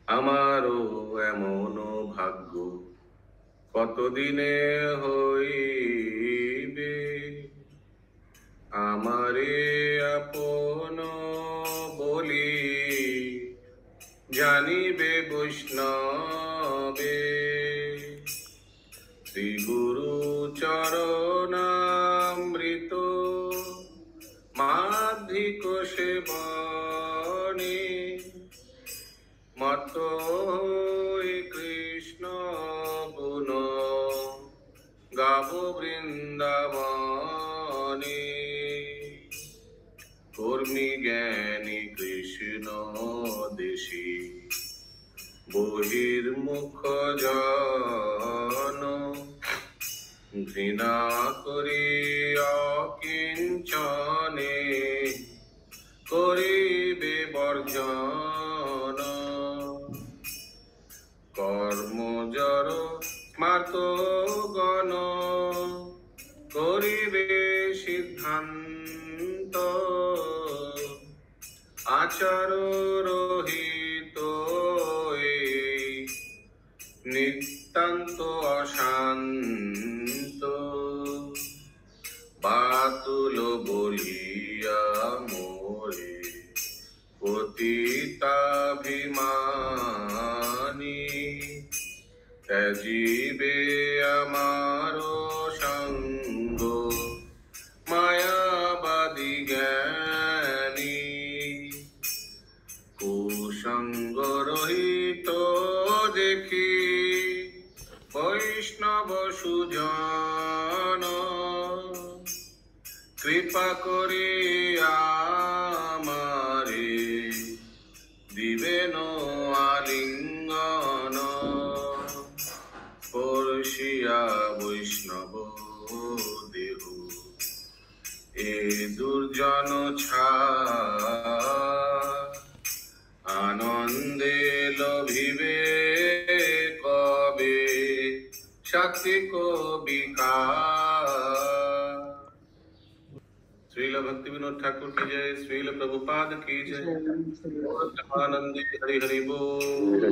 আমারও এমন ভাগ্য কতদিনে হইবে, আমারে আপন বলি জানিবে বৈষ্ণবে। শ্রী গুরু চরণামৃত মাধিক সেবনে মত কৃষ্ণ গুণ গাব বৃন্দাবনে। কর্মী জ্ঞানী কৃষ্ণ দেশী বহির্মুখ জন, ঘৃণা করি অকিঞ্চনে করিবে বর্জন। কর্মজর স্মার্ত গণ করিবে সিদ্ধান্ত, আচার রহিত নিতান্ত অশান্ত। বাতুল বলিয়া মোরে পতিতাভিমানী, ত্যাজিবে আমার সঙ্গ মায়াবাদী জ্ঞানী। কুসঙ্গ রহিত দেখি বৈষ্ণব সুজন, কৃপা করি আমারে দিবেন আলিঙ্গন। পরশিয়া বৈষ্ণব দেহ এ দুর্জন ছা, আনন্দে লভিবে কবে সাত্বিক বিকার। श्रील भक्ति विनोद ठाकुर की जय, श्रील प्रभुपाद की जय। आनंदे हरि हरि बोल।